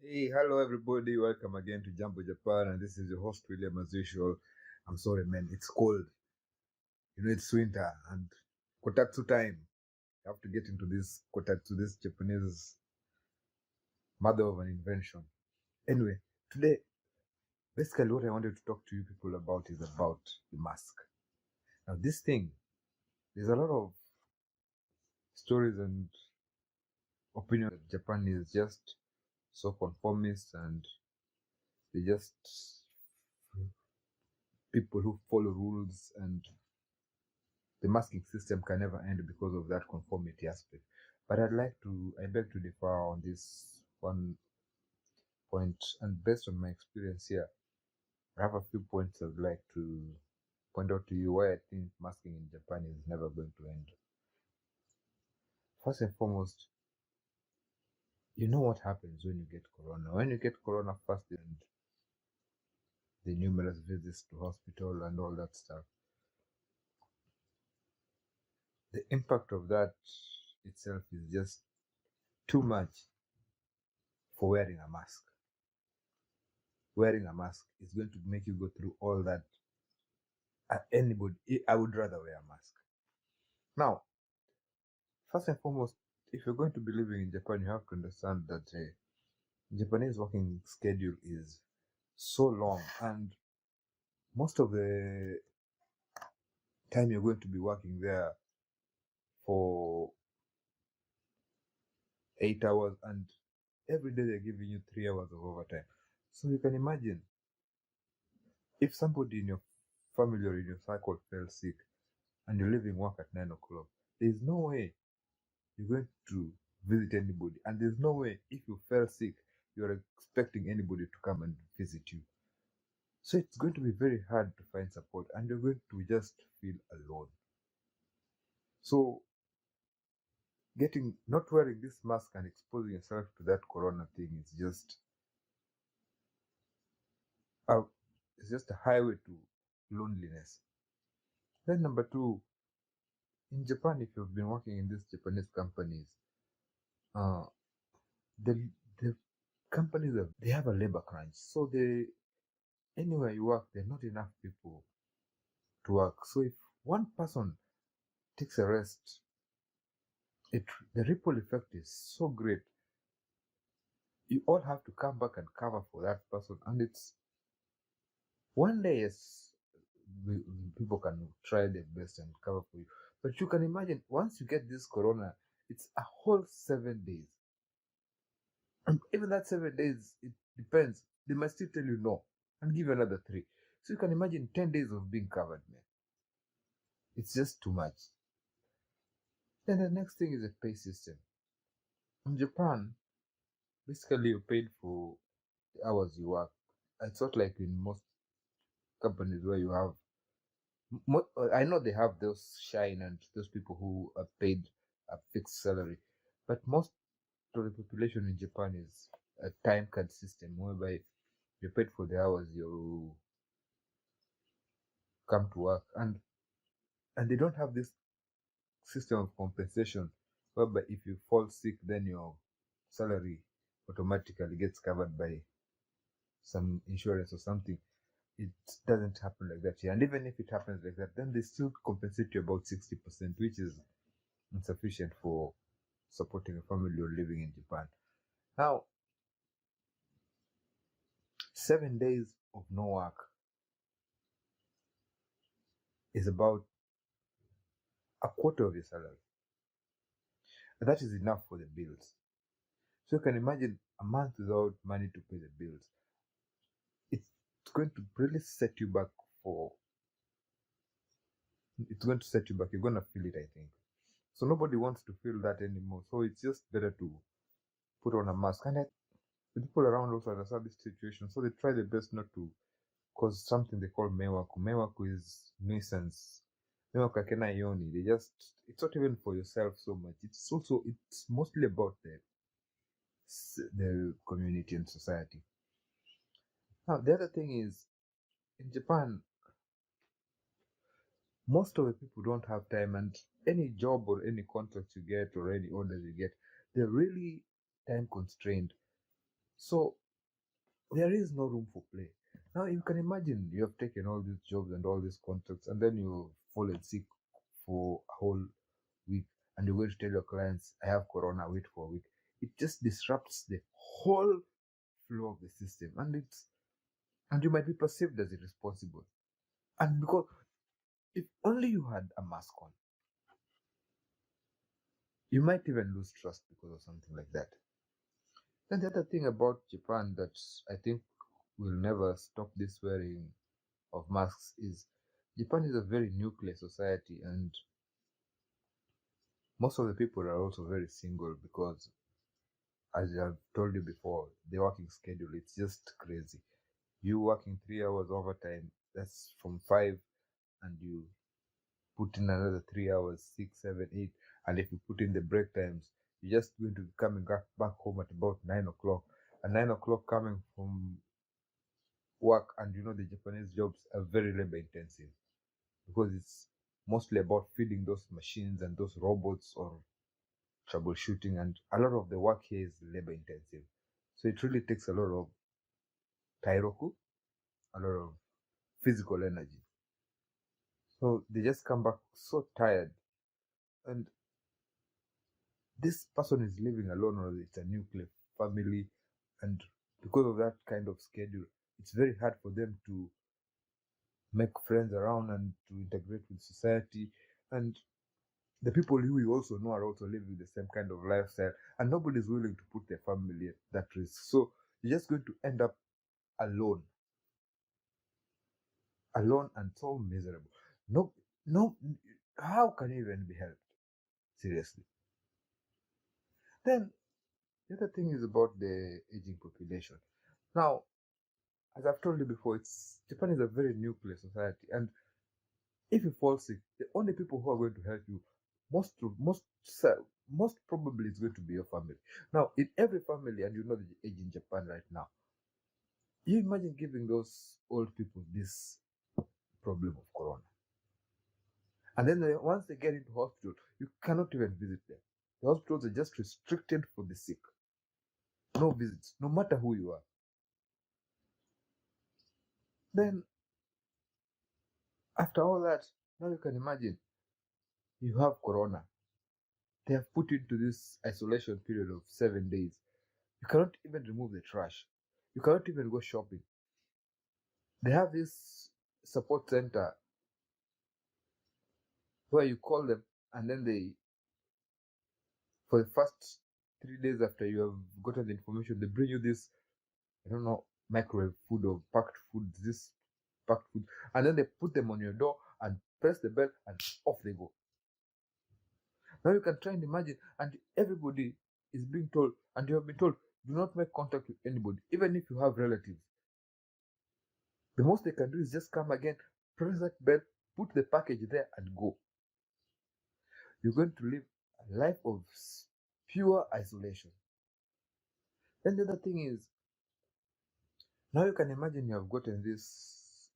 Hey, hello everybody. Welcome again to Jumbo Japan, and this is your host William as usual. I'm sorry, man. It's cold. It's winter and kotatsu time. You have to get into this kotatsu, this Japanese mother of an invention. Anyway, today, basically, what I wanted to talk to you people about is about the mask. Now, this thing, there's a lot of stories and opinions that Japan is just so conformist and they just people who follow rules, and the masking system can never end because of that conformity aspect. But I beg to differ on this one point, and based on my experience here, I have a few points I'd like to point out to you why I think masking in Japan is never going to end. First and foremost, you know what happens when you get corona. When you get corona first, and the numerous visits to hospital and all that stuff, the impact of that itself is just too much for wearing a mask. Wearing a mask is going to make you go through all that. Anybody, I would rather wear a mask. Now, first and foremost, if you're going to be living in Japan, you have to understand that Japanese working schedule is so long, and most of the time you're going to be working there for 8 hours, and every day they're giving you 3 hours of overtime. So you can imagine if somebody in your family or in your circle fell sick and you're leaving work at 9 o'clock, there's no way you're going to visit anybody. And there's no way, if you fell sick, you're expecting anybody to come and visit you. So it's going to be very hard to find support, and you're going to just feel alone. So getting not wearing this mask and exposing yourself to that corona thing is a it's just a highway to loneliness. Then number two, in Japan, if you've been working in these Japanese companies, uh, the the companies they have a labor crunch. So they anywhere you work, there are not enough people to work. So if one person takes a rest, it the ripple effect is so great. You all have to come back and cover for that person, and it's one day. Yes, we, people can try their best and cover for you, but you can imagine once you get this corona, it's a whole 7 days, and even that 7 days, it depends. They might still tell you no and give you another three. So you can imagine 10 days of being covered, man. It's just too much. Then the next thing is a pay system. In Japan, basically you're paid for the hours you work. It's not like in most companies where you have. I know they have those shine and those people who are paid a fixed salary, but most of the population in Japan is a time card system whereby you're paid for the hours you come to work, and they don't have this system of compensation whereby if you fall sick, then your salary automatically gets covered by some insurance or something. It doesn't happen like that here. And even if it happens like that, then they still compensate you about 60%, which is insufficient for supporting a family or living in Japan. Now, 7 days of no work is about a quarter of your salary. And that is enough for the bills. So you can imagine a month without money to pay the bills. It's going to really set you back for it's going to set you back. You're gonna feel it, I think. So nobody wants to feel that anymore. So it's just better to put on a mask. And the people around also understand this situation, so they try their best not to cause something they call mewaku. Mewaku is nuisance. Mewaku akena yoni. It's not even for yourself so much. It's mostly about the community and society. Now, the other thing is, in Japan, most of the people don't have time, and any job or any contract you get or any orders you get, they're really time constrained. So there is no room for play. Now you can imagine you have taken all these jobs and all these contracts, and then you fallen sick for a whole week, and you're going to tell your clients, "I have corona, wait for a week." It just disrupts the whole flow of the system, and you might be perceived as irresponsible. And because if only you had a mask on, you might even lose trust because of something like that. Then the other thing about Japan that I think will never stop this wearing of masks is Japan is a very nuclear society, and most of the people are also very single because, as I've told you before, the working schedule, it's just crazy. You working 3 hours overtime, that's from 5, and you put in another 3 hours, 6, 7, 8, and if you put in the break times, you're just going to be coming back home at about 9 o'clock. And 9 o'clock coming from work, and the Japanese jobs are very labor intensive because it's mostly about feeding those machines and those robots or troubleshooting, and a lot of the work here is labor intensive. So it really takes a lot of tairoku, a lot of physical energy. So they just come back so tired. And this person is living alone, or it's a nuclear family, and because of that kind of schedule, it's very hard for them to make friends around and to integrate with society. And the people who you also know are also living the same kind of lifestyle, and nobody is willing to put their family at that risk. So you're just going to end up alone, alone and so miserable. No, no, how can you even be helped? Seriously. Then the other thing is about the aging population. Now, as I've told you before, Japan is a very nuclear society, and if you fall sick, the only people who are going to help you, most probably, is going to be your family. Now, in every family, and the age in Japan right now, you imagine giving those old people this problem of corona, and then once they get into hospital, you cannot even visit them. The hospitals are just restricted for the sick. No visits, no matter who you are. Then, after all that, now you can imagine you have corona. They have put you into this isolation period of 7 days. You cannot even remove the trash. You cannot even go shopping. They have this support center where you call them, and then for the first 3 days after you have gotten the information, they bring you this, I don't know, microwave food or packed food, this packed food, and then they put them on your door and press the bell, and off they go. Now you can try and imagine, and everybody is being told, and you have been told, do not make contact with anybody, even if you have relatives. The most they can do is just come again, press that bell, put the package there, and go. You're going to live a life of pure isolation. Then the other thing is, now you can imagine you have gotten this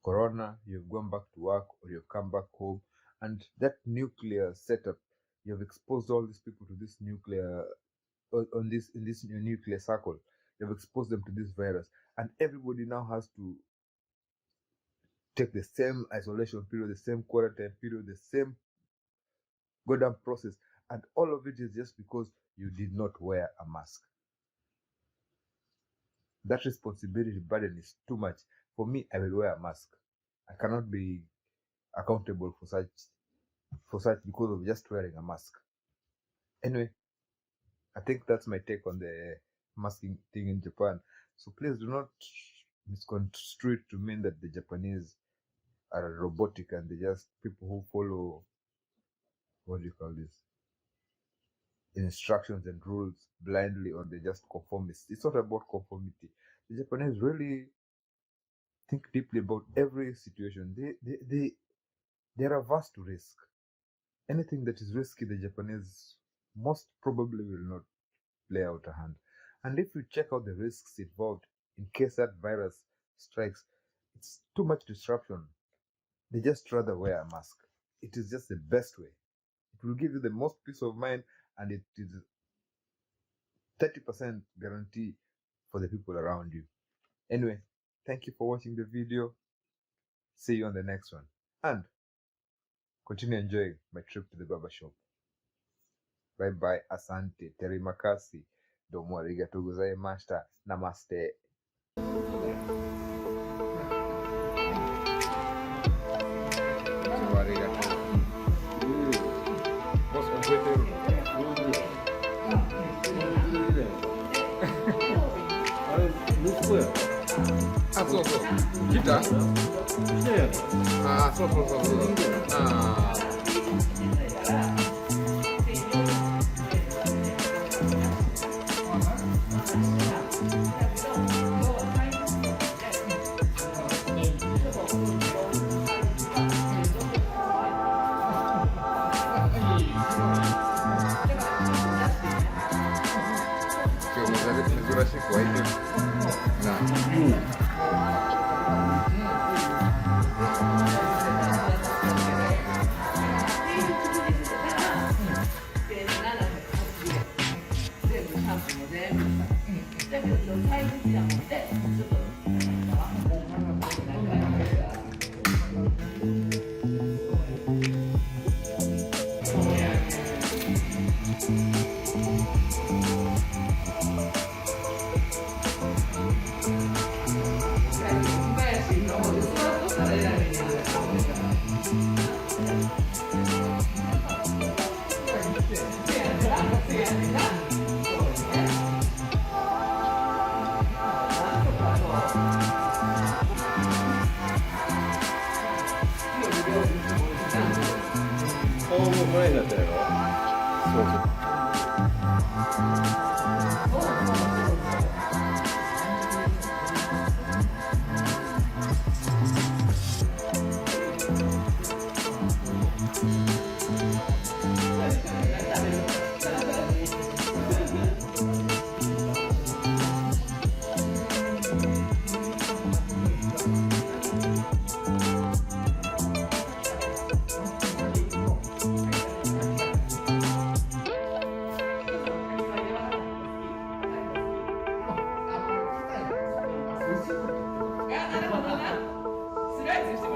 corona, you've gone back to work, or you've come back home, and that nuclear setup, you've exposed all these people to this nuclear, on this in this nuclear circle. You've exposed them to this virus, and everybody now has to take the same isolation period, the same quarantine period, the same goddamn process, and all of it is just because you did not wear a mask. That responsibility burden is too much. For me, I will wear a mask. I cannot be accountable for such because of just wearing a mask. Anyway, I think that's my take on the masking thing in Japan. So please do not misconstrue it to mean that the Japanese are robotic and they're just people who follow, what do you call this, instructions and rules blindly, or they're just conformists. It's not about conformity. The Japanese really think deeply about every situation. They're averse to risk. Anything that is risky, the Japanese most probably will not play out a hand. And if you check out the risks involved in case that virus strikes, it's too much disruption. They just rather wear a mask. It is just the best way. It will give you the most peace of mind, and it is 30% guarantee for the people around you. Anyway, thank you for watching the video. See you on the next one. And continue enjoying my trip to the barber shop. Bye bye, asante, terima kasih, domo arigatou gozaimashita, namaste. Ah,そうそう。来た？あ、そうそうそうそう。ああ。今日も珍しく湧いてるな。もうこれになったやろ。そうそう。なるほどな。スライスして